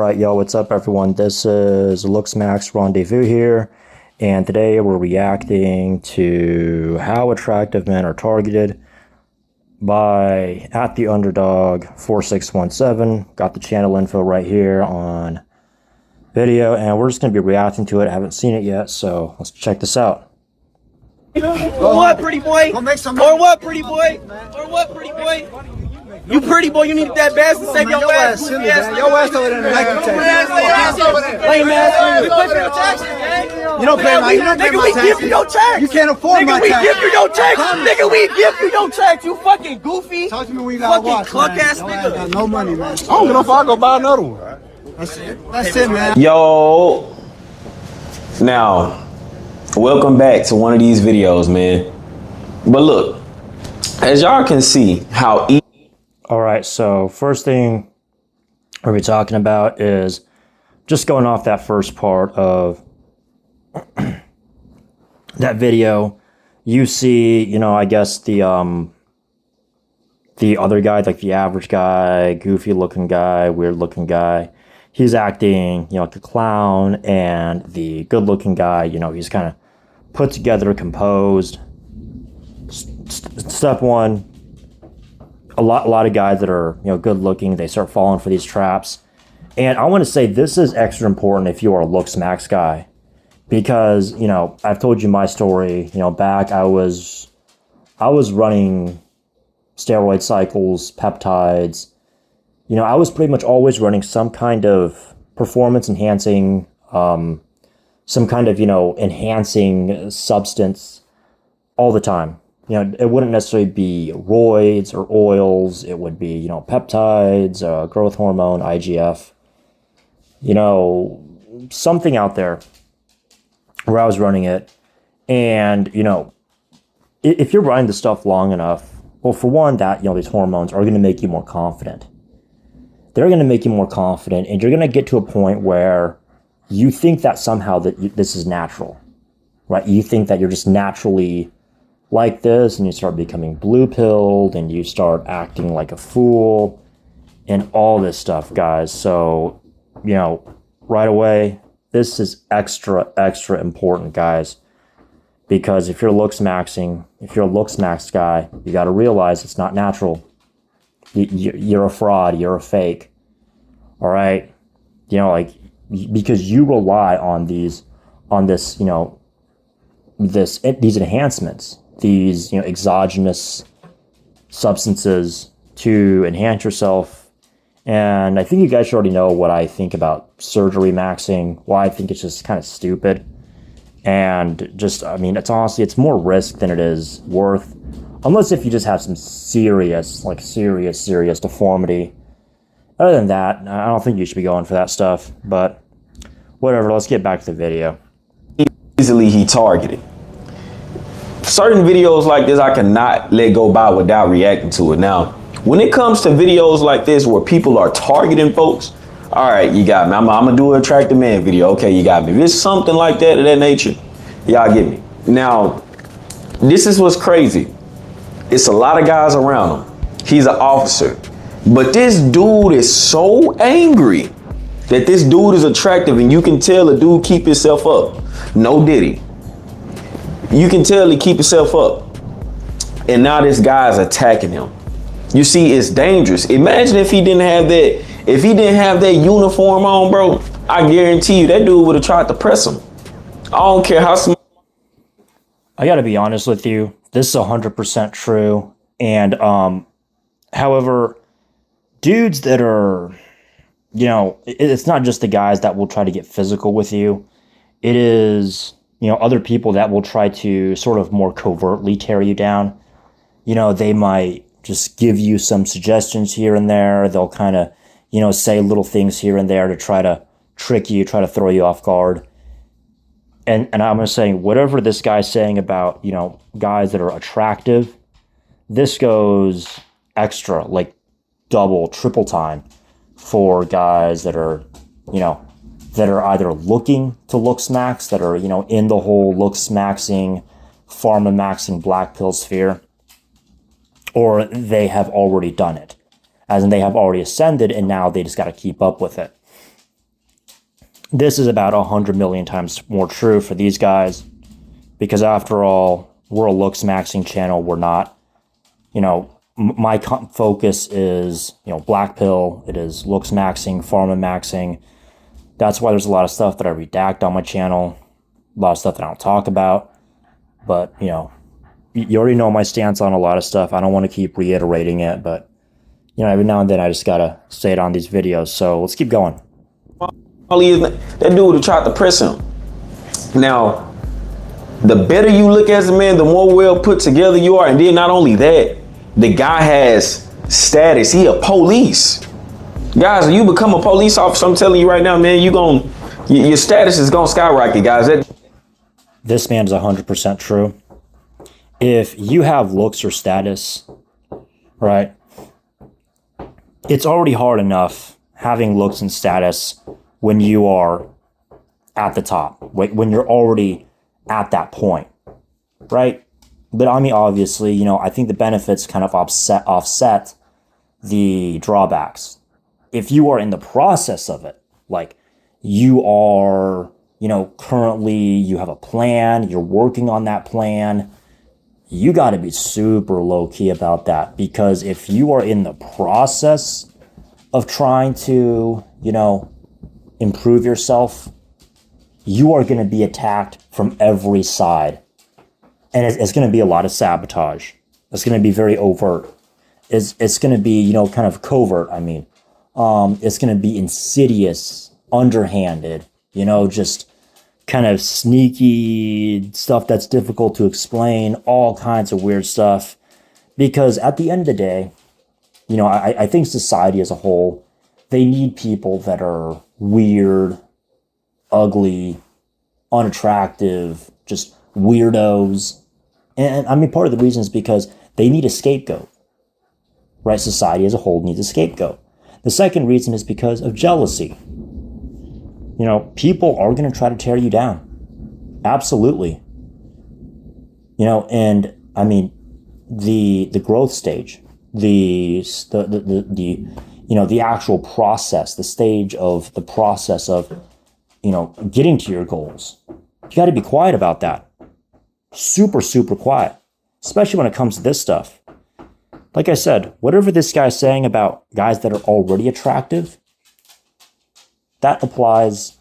Right, yo, what's up, everyone? This is LooksMax Rendezvous here, and today we're reacting to how attractive men are targeted by @TheUnderdog4617. Got the channel info right here on video, and we're just going to be reacting to it. I haven't seen it yet, so let's check this out. Or what, pretty boy? Or what, pretty boy? Or what, pretty boy? You pretty boy, you need that bass to save your ass. Your ass over there in the Nike tag. Lame ass, we pay for your taxes, man. You don't pay my taxes. Nigga, we give you your tax. You can't afford my tax. Nigga, we give you your tax. Nigga, we give you your tax. You fucking goofy. Talk to me when you got a watch, cluck ass man. nigga. I got no money, man. I don't know if I'll go buy another one. That's it, man. Yo, now, welcome back to one of these videos, man. But look, as y'all can see how All right, so first thing we'll be talking about is just going off that first part of that video. You see, you know, I guess the other guy, like the average guy, goofy looking guy, weird looking guy, he's acting, you know, like a clown, and the good looking guy, you know, he's kind of put together, composed. Step one, a lot of guys that are, you know, good looking, they start falling for these traps. And I want to say this is extra important if you are a LooksMax guy, because, you know, I've told you my story. You know, back I was running steroid cycles, peptides. You know, I was pretty much always running some kind of performance enhancing, some kind of, you know, enhancing substance all the time. You know, it wouldn't necessarily be roids or oils. It would be, you know, peptides, growth hormone, IGF, you know, something out there where I was running it. And, you know, if you're running the stuff long enough, well, for one, that, you know, these hormones are going to make you more confident. They're going to make you more confident, and you're going to get to a point where you think that somehow that this is natural, right? You think that you're just naturally like this, and you start becoming blue-pilled, and you start acting like a fool, and all this stuff, guys. So, you know, right away, this is extra important, guys, because if you're a LooksMax guy, you got to realize it's not natural. You're a fraud. You're a fake. All right, you know, like, because you rely on this, you know, these enhancements, these, you know, exogenous substances to enhance yourself. And I think you guys should already know what I think about surgery maxing, why I think it's just kind of stupid. And just, I mean, it's honestly, it's more risk than it is worth, unless if you just have some serious deformity. Other than that, I don't think you should be going for that stuff, but whatever, let's get back to the video. easily he targeted. Certain videos like this I cannot let go by without reacting to it. Now, when it comes to videos like this where people are targeting folks, all right, you got me. I'm gonna do an attractive man video. Okay, you got me. If it's something like that of that nature, y'all get me. Now, this is what's crazy. It's a lot of guys around him. He's an officer. But this dude is so angry that this dude is attractive, and you can tell the dude keep himself up. No diddy. You can tell he keep himself up. And now this guy's attacking him. You see, it's dangerous. Imagine if he didn't have that uniform on, bro. I guarantee you that dude would have tried to press him. I don't care how smart. I got to be honest with you. This is 100% true. And, however, dudes that are, you know, it's not just the guys that will try to get physical with you. It is, you know, other people that will try to sort of more covertly tear you down. You know, they might just give you some suggestions here and there. They'll kind of, you know, say little things here and there to try to trick you, try to throw you off guard. And I'm going to say, whatever this guy's saying about, you know, guys that are attractive, this goes extra, like double, triple time for guys that are, you know, that are either looking to LooksMax, that are, you know, in the whole LooksMaxing, pharma-maxing black pill sphere, or they have already done it, as in they have already ascended, and now they just got to keep up with it. this is about 100 million times more true for these guys, because after all, we're a looks maxing channel. We're not, my focus is, black pill. It is looks maxing, pharma maxing. That's why there's a lot of stuff that I redact on my channel, a lot of stuff that I don't talk about. But, you already know my stance on a lot of stuff. I don't want to keep reiterating it, but, every now and then I just got to say it on these videos. So let's keep going. That dude who tried to press him. Now, the better you look as a man, the more well put together you are. And then not only that, the guy has status. He a police. Guys, when you become a police officer, I'm telling you right now, man, your status is gonna skyrocket, guys. This man is 100% true. If you have looks or status, right, it's already hard enough having looks and status when you are at the top, when you're already at that point, right? But I mean, obviously, I think the benefits kind of offset the drawbacks. If you are in the process of it, like you are, currently you have a plan, you're working on that plan, you got to be super low key about that, because if you are in the process of trying to, improve yourself, you are going to be attacked from every side. And it's going to be a lot of sabotage. It's going to be very overt. It's going to be, kind of covert. I mean, it's going to be insidious, underhanded, just kind of sneaky stuff that's difficult to explain, all kinds of weird stuff. Because at the end of the day, I think society as a whole, they need people that are weird, ugly, unattractive, just weirdos. And I mean, part of the reason is because they need a scapegoat, right? Society as a whole needs a scapegoat. The second reason is because of jealousy. People are going to try to tear you down. Absolutely. And I mean, the growth stage, the actual process, the stage of the process of, getting to your goals. You got to be quiet about that. Super, super quiet, especially when it comes to this stuff. Like I said, whatever this guy's saying about guys that are already attractive, that applies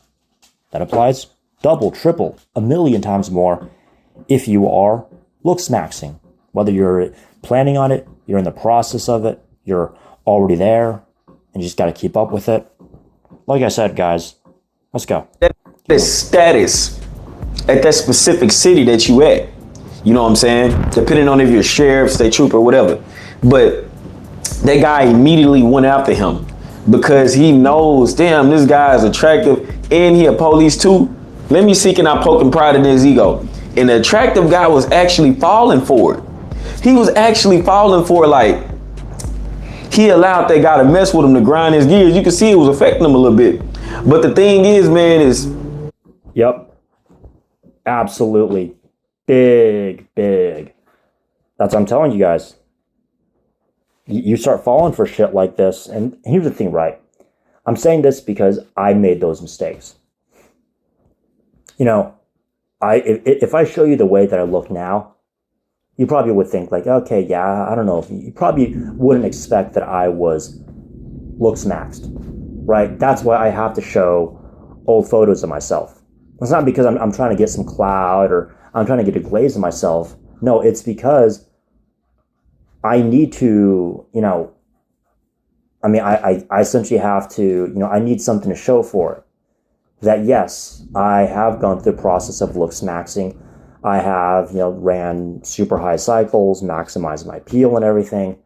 double, triple, a million times more if you are looks maxing. Whether you're planning on it, you're in the process of it, you're already there, and you just got to keep up with it. Like I said, guys, let's go. The status at that specific city that you at, you know what I'm saying? Depending on if you're sheriff, state trooper, whatever. But that guy immediately went after him because he knows, damn, this guy is attractive and he a police too. Let me see, can I poke and pride in his ego? And the attractive guy was actually falling for it. He was actually falling for it, like, he allowed that guy to mess with him, to grind his gears. You can see it was affecting him a little bit. But the thing is, man, is... Yep. Absolutely. Big. That's what I'm telling you guys. You start falling for shit like this. And here's the thing, right? I'm saying this because I made those mistakes. If I show you the way that I look now, you probably would think like, okay, yeah, I don't know. You probably wouldn't expect that I was looks maxed, right? That's why I have to show old photos of myself. It's not because I'm trying to get some clout or I'm trying to get a glaze of myself. No, it's because I need to, I essentially have to, I need something to show for it. That yes, I have gone through the process of looks maxing. I have, ran super high cycles, maximized my appeal and everything.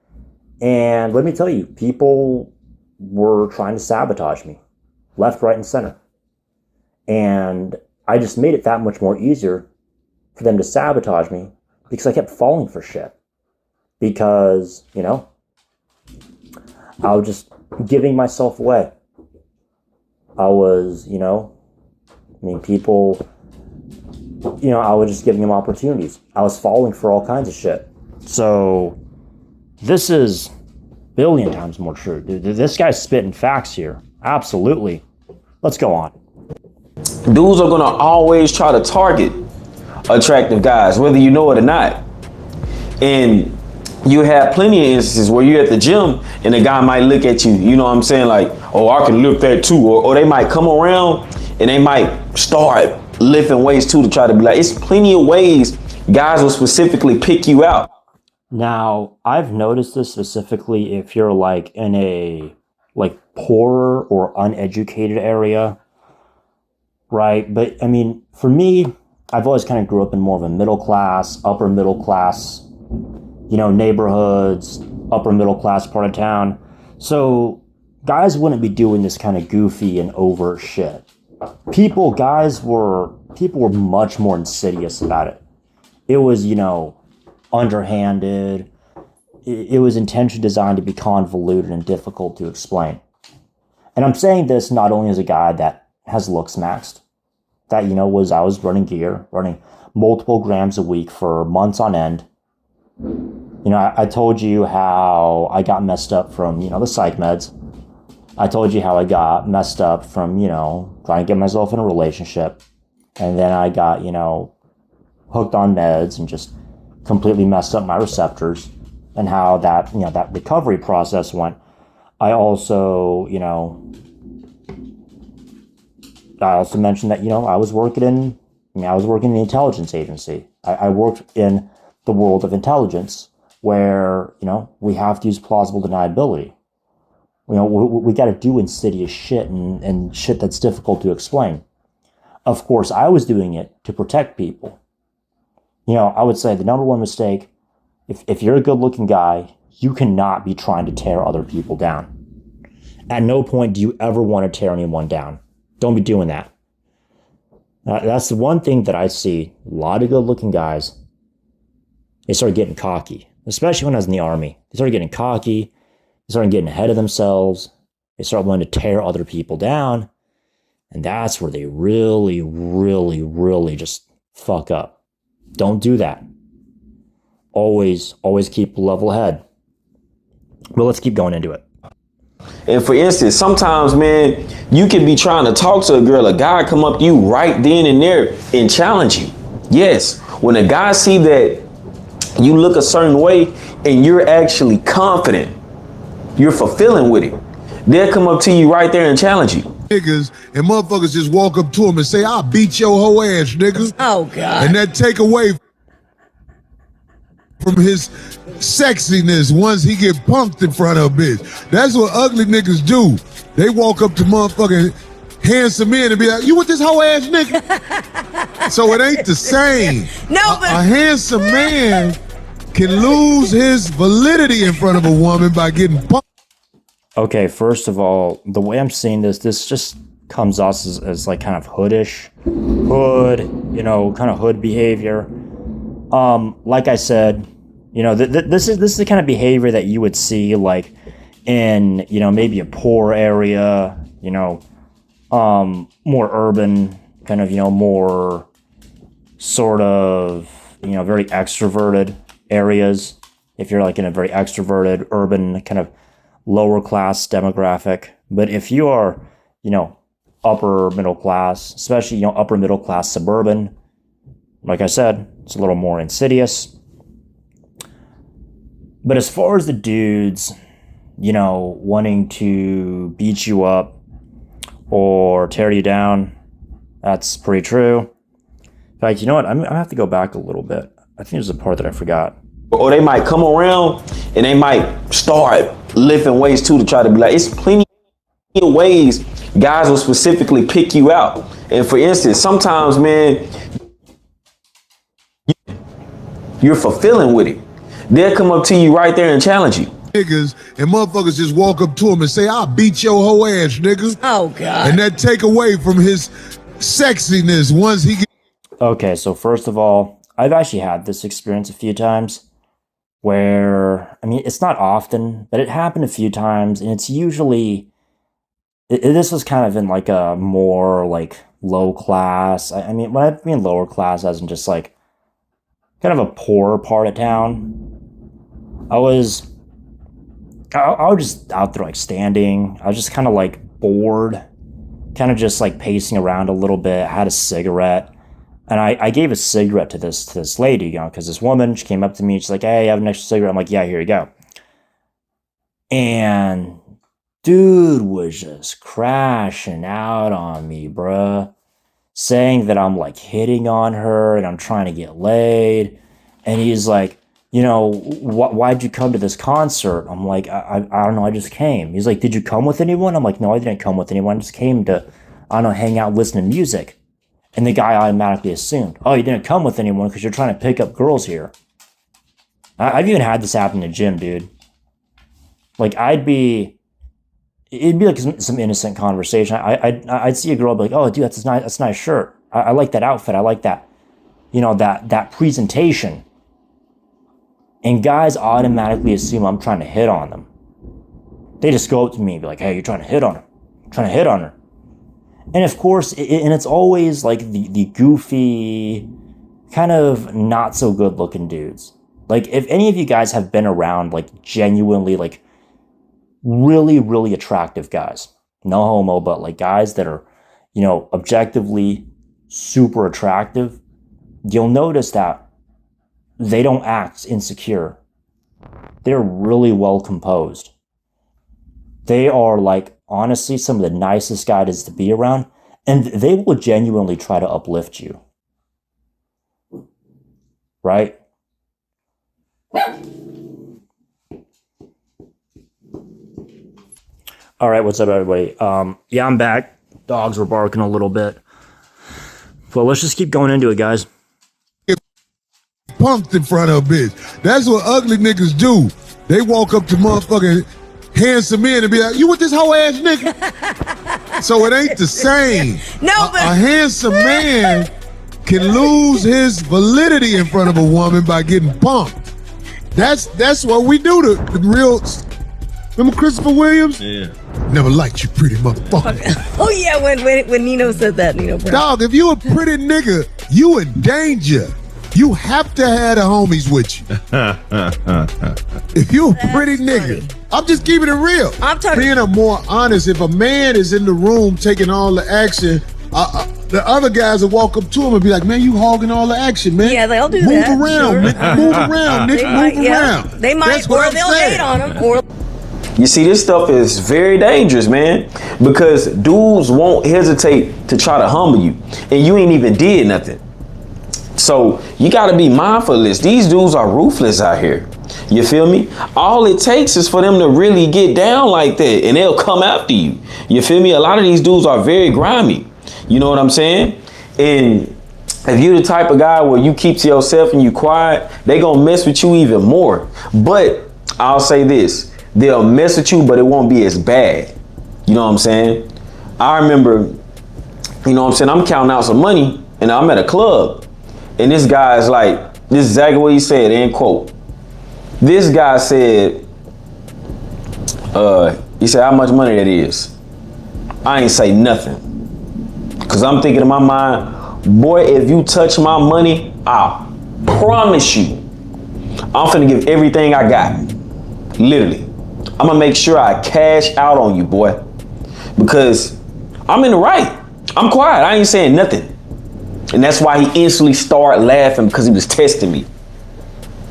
And let me tell you, people were trying to sabotage me, left, right, and center. And I just made it that much more easier for them to sabotage me because I kept falling for shit. Because, I was just giving myself away. I was, people... I was just giving them opportunities. I was falling for all kinds of shit. So this is billion times more true. Dude, this guy's spitting facts here. Absolutely. Let's go on. dudes are gonna always try to target attractive guys, whether you know it or not. And you have plenty of instances where you're at the gym and a guy might look at you, you know what I'm saying, like, oh, I can lift that too. Or they might come around and they might start lifting weights too to try to be like, it's plenty of ways guys will specifically pick you out. Now, I've noticed this specifically if you're like in a like poorer or uneducated area, right? But I mean, for me, I've always kind of grew up in more of a middle class, upper middle class, you know, neighborhoods, upper middle class part of town. So guys wouldn't be doing this kind of goofy and overt shit. People were much more insidious about it. It was, you know, underhanded. It was intentionally designed to be convoluted and difficult to explain. And I'm saying this not only as a guy that has looks maxed, that, you know, I was running gear, running multiple grams a week for months on end. You know, I told you how I got messed up from, you know, the psych meds. I told you how I got messed up from, you know, trying to get myself in a relationship. And then I got, you know, hooked on meds and just completely messed up my receptors, and how that, you know, that recovery process went. I also mentioned that, you know, I was working in the intelligence agency. I worked in the world of intelligence where, you know, we have to use plausible deniability. You know, we got to do insidious shit and shit that's difficult to explain. Of course, I was doing it to protect people. You know, I would say the number one mistake, if you're a good-looking guy, you cannot be trying to tear other people down. At no point do you ever want to tear anyone down. Don't be doing that. That's the one thing that I see. A lot of good-looking guys, they start getting cocky, especially when I was in the Army. They started getting cocky. They started getting ahead of themselves. They start wanting to tear other people down. And that's where they really, really, really just fuck up. Don't do that. Always keep a level head. But let's keep going into it. And for instance, sometimes, man, you can be trying to talk to a girl, a guy come up to you right then and there and challenge you. Yes, when a guy see that you look a certain way and you're actually confident, you're fulfilling with it, they'll come up to you right there and challenge you. Niggas and motherfuckers just walk up to him and say, I'll beat your whole ass, nigga. Oh, God. And that take away from his sexiness once he get punked in front of a bitch. That's what ugly niggas do. They walk up to motherfucking handsome men and be like, you with this whole ass nigga? So it ain't the same. No, but a handsome man can lose his validity in front of a woman by getting punked. Okay, first of all, the way I'm seeing this just comes off as like kind of hoodish, you know, kind of hood behavior. Like I said, you know, this is the kind of behavior that you would see like in, you know, maybe a poor area, you know, more urban, kind of, you know, more sort of, you know, very extroverted areas. If you're like in a very extroverted, urban, kind of lower class demographic. But if you are, you know, upper middle class, especially, you know, upper middle class suburban, like I said, it's a little more insidious. But as far as the dudes, you know, wanting to beat you up or tear you down, that's pretty true. In fact, you know what? I'm gonna have to go back a little bit. I think there's a part that I forgot. Or they might come around and they might start lifting weights too to try to be like, it's plenty of ways guys will specifically pick you out. And for instance, sometimes, man, you're fulfilling with it. They'll come up to you right there and challenge you. Niggas and motherfuckers just walk up to him and say, I'll beat your whole ass, nigga. Oh, God. And that take away from his sexiness once he get. Okay, so first of all, I've actually had this experience a few times where, I mean, it's not often, but it happened a few times, and it's usually, this was kind of in like a more like low class. I mean, when I mean lower class, as in just like kind of a poorer part of town. I was just out there like standing. I was just kind of like bored, kind of just like pacing around a little bit, had a cigarette. And I gave a cigarette to this lady, you know, because this woman, she came up to me, she's like, hey, you have an extra cigarette? I'm like, yeah, here you go. And dude was just crashing out on me, bruh. Saying that I'm like hitting on her and I'm trying to get laid. And he's like, you know, why'd you come to this concert? I'm like, I don't know, I just came. He's like, did you come with anyone? I'm like, no, I didn't come with anyone. I just came to, I don't know, hang out, listen to music. And the guy automatically assumed, oh, you didn't come with anyone because you're trying to pick up girls here. I've even had this happen in the gym, dude. Like, it'd be like some innocent conversation. I'd see a girl, be like, oh, dude, that's a nice shirt. I like that outfit. I like that, you know, that presentation. And guys automatically assume I'm trying to hit on them. They just go up to me and be like, hey, you're trying to hit on her. I'm trying to hit on her. And of course, and it's always like the goofy, kind of not so good looking dudes. Like, if any of you guys have been around like genuinely like really, really attractive guys, no homo, but like guys that are, you know, objectively super attractive, you'll notice that they don't act insecure. They're really well composed. They are like, honestly, some of the nicest guys to be around, and they will genuinely try to uplift you. Right? All right, what's up, everybody? Yeah, I'm back. Dogs were barking a little bit. But let's just keep going into it, guys. Punked in front of a bitch. That's what ugly niggas do. They walk up to motherfucking handsome men and be like, you with this hoe ass nigga? So it ain't the same. No, but a handsome man can lose his validity in front of a woman by getting punked. That's what we do to the real. Remember Christopher Williams? Yeah. Never liked you, pretty motherfucker. Oh yeah, when Nino said that, Nino Brown. Dog, if you a pretty nigga, you in danger. You have to have the homies with you. If you a pretty nigga, I'm just keeping it real. I'm talking. Being a more honest, if a man is in the room taking all the action, the other guys will walk up to him and be like, man, you hogging all the action, man. Yeah, they'll do move that. Around, Sure. nigga, move around, nigga, move around. They might, That's what or I'm they'll saying. hate on him, or You see, this stuff is very dangerous, man, because dudes won't hesitate to try to humble you, and you ain't even did nothing. So you got to be mindful of this. These dudes are ruthless out here. You feel me? All it takes is for them to really get down like that, and they'll come after you. You feel me? A lot of these dudes are very grimy. You know what I'm saying? And if you're the type of guy where you keep to yourself and you quiet, they gonna mess with you even more. But I'll say this. They'll mess with you, but it won't be as bad. You know what I'm saying? I remember, you know what I'm saying, I'm counting out some money and I'm at a club. And this guy's like, this is exactly what he said, end quote. This guy said, he said, how much money that is? I ain't say nothing. Cause I'm thinking in my mind, boy, if you touch my money, I promise you, I'm finna give everything I got. Literally. I'm gonna make sure I cash out on you, boy. Because I'm in the right. I'm quiet, I ain't saying nothing. And that's why he instantly started laughing, because he was testing me.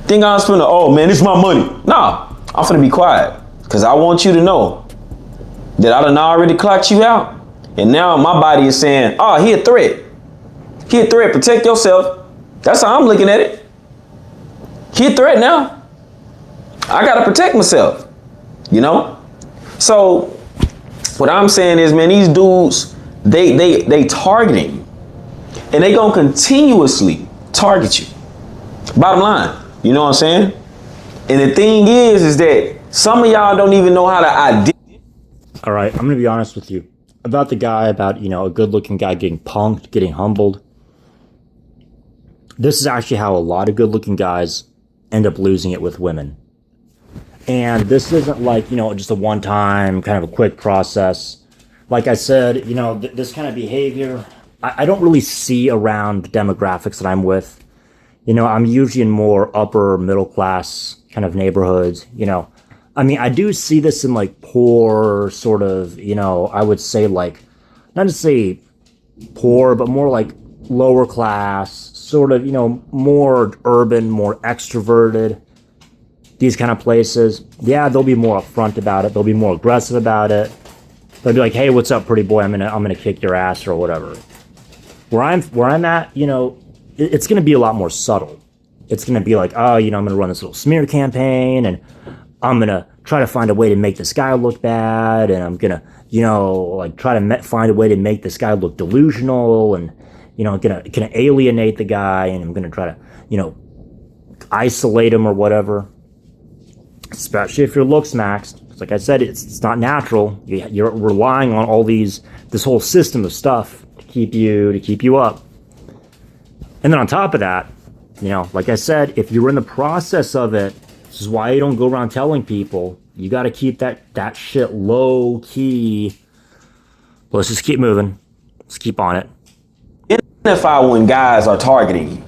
Think I was finna, oh man, this is my money. Nah, I'm finna be quiet. Because I want you to know that I done already clocked you out. And now my body is saying, oh, he a threat. He a threat, protect yourself. That's how I'm looking at it. He a threat now. I gotta protect myself, you know? So what I'm saying is, man, these dudes, they targeting. And they gonna continuously target you. Bottom line, you know what I'm saying? And the thing is that some of y'all don't even know how to identify. All right, I'm gonna be honest with you about the guy, about, you know, a good-looking guy getting punked, getting humbled. This is actually how a lot of good-looking guys end up losing it with women. And this isn't like, you know, just a one-time kind of a quick process. Like I said, you know, this kind of behavior, I don't really see around the demographics that I'm with. You know, I'm usually in more upper middle class kind of neighborhoods, you know. I mean, I do see this in like poor sort of, you know, I would say like not to say poor, but more like lower class, sort of, more urban, more extroverted, these kind of places. Yeah, they'll be more upfront about it. They'll be more aggressive about it. They'll be like, hey, what's up, pretty boy? I'm gonna kick your ass or whatever. Where I'm at, it's gonna be a lot more subtle. It's gonna be like, oh, I'm gonna run this little smear campaign, and I'm gonna try to find a way to make this guy look bad, and I'm gonna, try to find a way to make this guy look delusional, and gonna alienate the guy, and I'm gonna try to, isolate him or whatever. Especially if your looks maxed. Like I said, it's not natural. You're relying on this whole system of stuff to keep you up. And then on top of that, like I said, if you're in the process of it, this is why you don't go around telling people. You got to keep that shit low key. Let's just keep moving. Let's keep on it. Identify when guys are targeting you.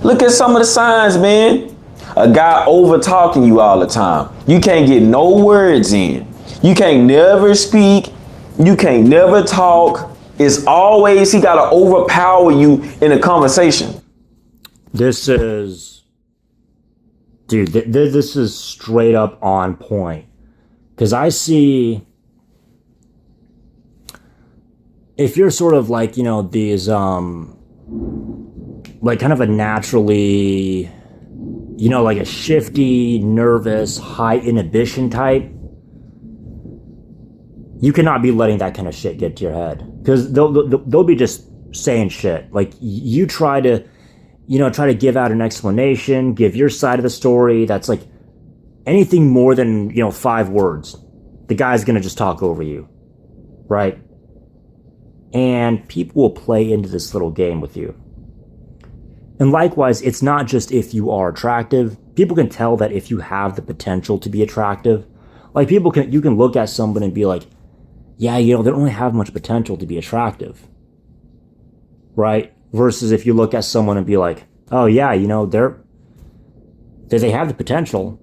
Look at some of the signs, man. A guy over talking you all the time. You can't get no words in. You can't never speak. You can't never talk. It's always he got to overpower you in a conversation. This is, dude, this is straight up on point. Because I see, if you're sort of like, these, like kind of a naturally, like a shifty, nervous, high inhibition type, you cannot be letting that kind of shit get to your head. Because they'll be just saying shit. Like, you try to give out an explanation, give your side of the story. That's like anything more than, 5 words. The guy's going to just talk over you. Right? And people will play into this little game with you. And likewise, it's not just if you are attractive. People can tell that if you have the potential to be attractive. Like, you can look at someone and be like, yeah, they don't really have much potential to be attractive. Right? Versus if you look at someone and be like, oh yeah, they have the potential,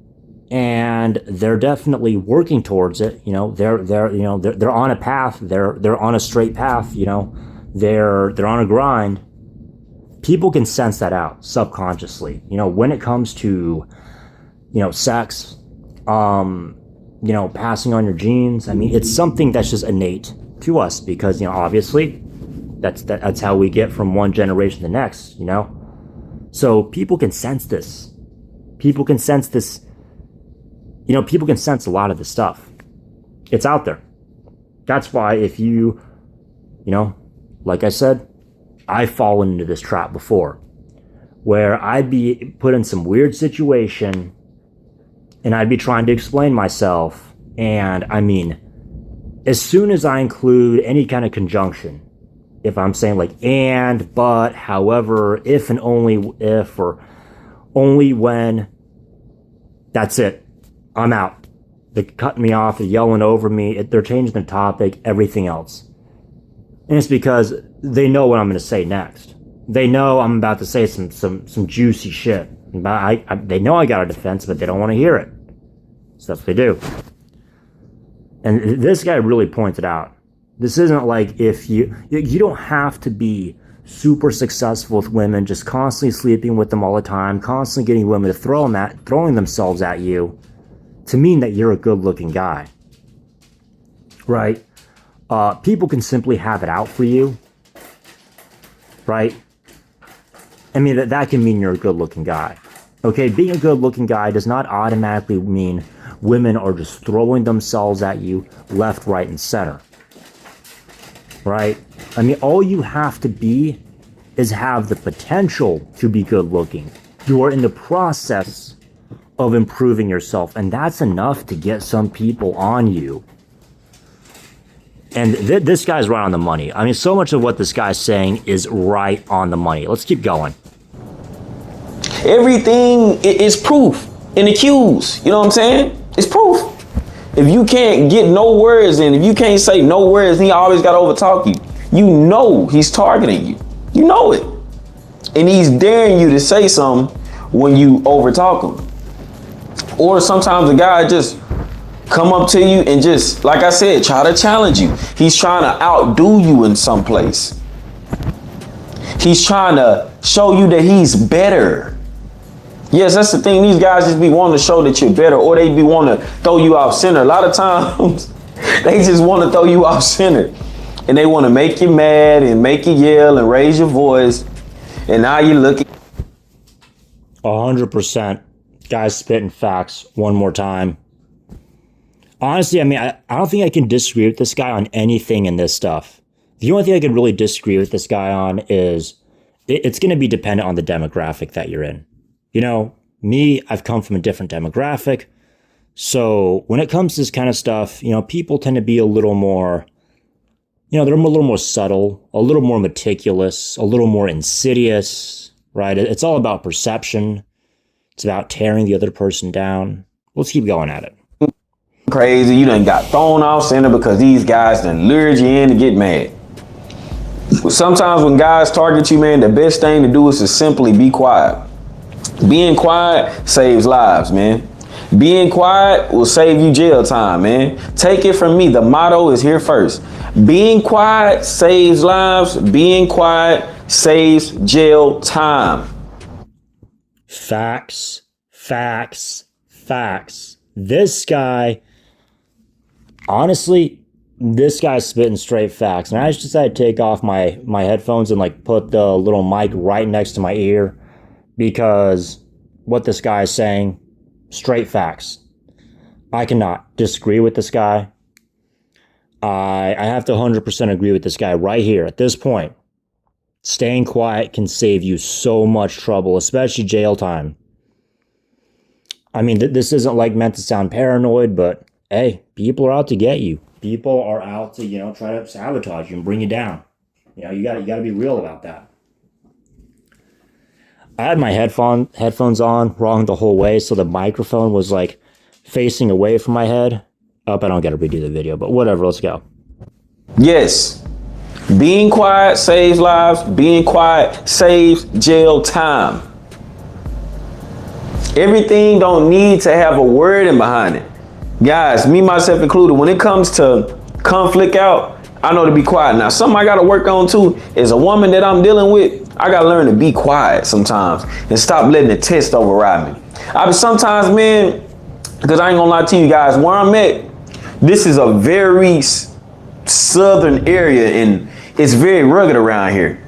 and they're definitely working towards it. They're on a path. They're on a straight path. They're on a grind. People can sense that out subconsciously. When it comes to, sex, passing on your genes. I mean, it's something that's just innate to us because, obviously that's how we get from one generation to the next, So people can sense this. People can sense this. People can sense a lot of this stuff. It's out there. That's why if you, like I said, I've fallen into this trap before, where I'd be put in some weird situation and I'd be trying to explain myself. And I mean, as soon as I include any kind of conjunction, if I'm saying like and, but, however, if and only if, or only when, that's it. I'm out. They're cutting me off, they're yelling over me, they're changing the topic, everything else. And it's because they know what I'm going to say next. They know I'm about to say some juicy shit. They know I got a defense, but they don't want to hear it. So that's what they do. And this guy really pointed out, this isn't like if you don't have to be super successful with women, just constantly sleeping with them all the time, constantly getting women to throwing themselves at you to mean that you're a good-looking guy. Right? People can simply have it out for you, right? I mean, that can mean you're a good-looking guy. Okay, being a good-looking guy does not automatically mean women are just throwing themselves at you left, right, and center. Right? I mean, all you have to be is have the potential to be good-looking. You are in the process of improving yourself, and that's enough to get some people on you. And this guy's right on the money. I mean, so much of what this guy's saying is right on the money. Let's keep going. Everything is proof in the cues. You know what I'm saying? It's proof. If you can't get no words in, if you can't say no words, he always got to overtalk you. You know he's targeting you. You know it. And he's daring you to say something when you overtalk him. Or sometimes the guy just come up to you and just, like I said, try to challenge you. He's trying to outdo you in some place. He's trying to show you that he's better. Yes, that's the thing. These guys just be wanting to show that you're better, or they be wanting to throw you off center. A lot of times, they just want to throw you off center. And they want to make you mad and make you yell and raise your voice. And now you're looking. 100%. Guys spitting facts one more time. Honestly, I mean, I don't think I can disagree with this guy on anything in this stuff. The only thing I can really disagree with this guy on is it's going to be dependent on the demographic that you're in. You know, me, I've come from a different demographic. So when it comes to this kind of stuff, you know, people tend to be a little more, you know, they're a little more subtle, a little more meticulous, a little more insidious, right? It's all about perception. It's about tearing the other person down. Let's keep going at it. Crazy, you done got thrown off center because these guys done lured you in to get mad. Sometimes when guys target you, man, the best thing to do is to simply be quiet. Being quiet saves lives, man. Being quiet will save you jail time, man. Take it from me. The motto is here first. Being quiet saves lives. Being quiet saves jail time. Facts, facts, facts. This guy, honestly, this guy's spitting straight facts. And I just decided to take off my headphones and like put the little mic right next to my ear because what this guy is saying, straight facts. I cannot disagree with this guy. I have to 100% agree with this guy right here at this point. Staying quiet can save you so much trouble, especially jail time. I mean, this isn't like meant to sound paranoid, but hey, people are out to get you. People are out to, you know, try to sabotage you and bring you down. You know, you got to be real about that. I had my headphones on wrong the whole way, so the microphone was like facing away from my head. I don't get to redo the video, but whatever, let's go. Yes, being quiet saves lives. Being quiet saves jail time. Everything don't need to have a wording behind it. Guys, me, myself included, when it comes to conflict out, I know to be quiet. Now, something I got to work on too is a woman that I'm dealing with. I got to learn to be quiet sometimes and stop letting the test override me. Sometimes, man, because I ain't gonna lie to you guys, where I'm at, this is a very southern area and it's very rugged around here.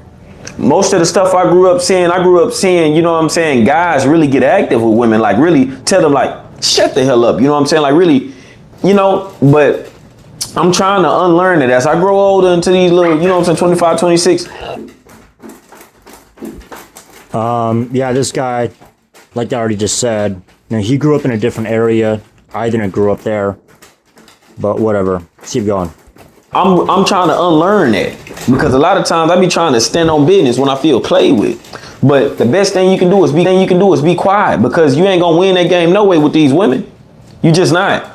Most of the stuff I grew up seeing, you know what I'm saying, guys really get active with women, like really tell them like, shut the hell up, you know what I'm saying, like really, you know, but I'm trying to unlearn it as I grow older into these little, you know what I'm saying, 25, 26. Yeah, this guy, like I already just said, you know, he grew up in a different area. I didn't grow up there, but whatever. Let's keep going. I'm trying to unlearn that because a lot of times I be trying to stand on business when I feel played with. But the best thing you can do is be quiet because you ain't gonna win that game no way with these women. You just not.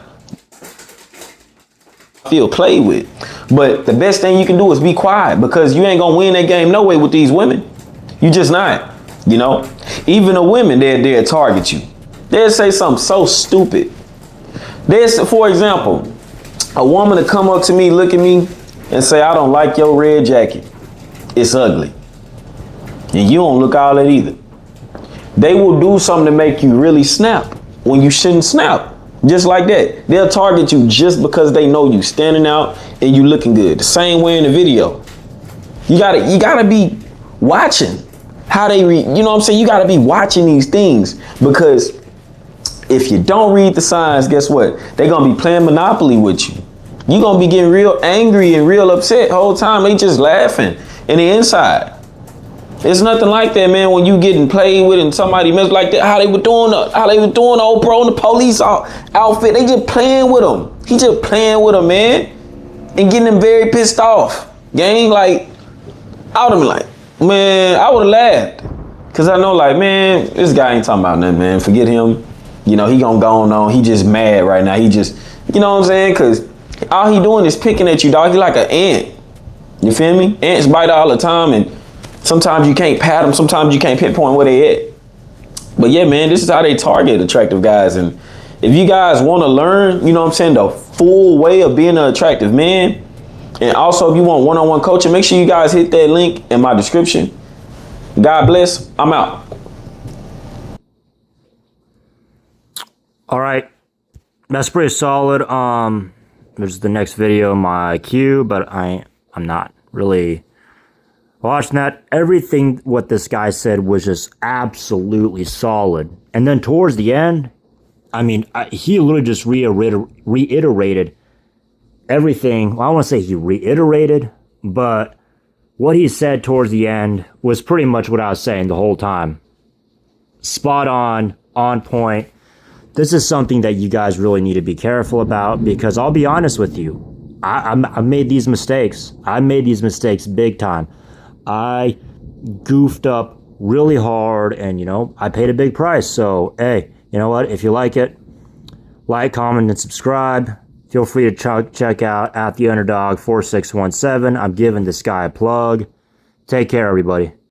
Feel played with. But the best thing you can do is be quiet because you ain't gonna win that game no way with these women. You just not. You know, even the women, they'll target you. They'll say something so stupid. For example, a woman to come up to me, look at me and say, I don't like your red jacket. It's ugly. And you don't look all that either. They will do something to make you really snap when you shouldn't snap. Just like that. They'll target you just because they know you standing out and you looking good. The same way in the video. You gotta be watching how they read. You know what I'm saying? You gotta be watching these things because if you don't read the signs, guess what? They're gonna be playing Monopoly with you. You're gonna be getting real angry and real upset the whole time. They just laughing in the inside. It's nothing like that, man, when you getting played with and somebody mess like that, how they were doing the old bro in the police outfit. They just playing with him. He just playing with him, man, and getting him very pissed off. Gang, like, I would have been like, man, I would have laughed. Cause I know, like, man, this guy ain't talking about nothing, man. Forget him. You know, he gonna go on. He just mad right now. He just, you know what I'm saying? Cause all he doing is picking at you, dog. He like an ant. You feel me? Ants bite all the time, and sometimes you can't pat them. Sometimes you can't pinpoint where they at. But yeah, man, this is how they target attractive guys, and If you guys want to learn, you know what I'm saying, the full way of being an attractive man, and also if you want one-on-one coaching, make sure you guys hit that link in my description. God bless. I'm out. All right. That's pretty solid. There's the next video in my queue, but I'm not really watching that. Everything what this guy said was just absolutely solid. And then towards the end, I mean, he literally just reiterated everything. Well, I want to say he reiterated, but what he said towards the end was pretty much what I was saying the whole time. Spot on point. This is something that you guys really need to be careful about, because I'll be honest with you. I made these mistakes. I made these mistakes big time. I goofed up really hard, and, you know, I paid a big price. So, hey, you know what? If you like it, like, comment, and subscribe. Feel free to check out @TheUnderdog4617. I'm giving this guy a plug. Take care, everybody.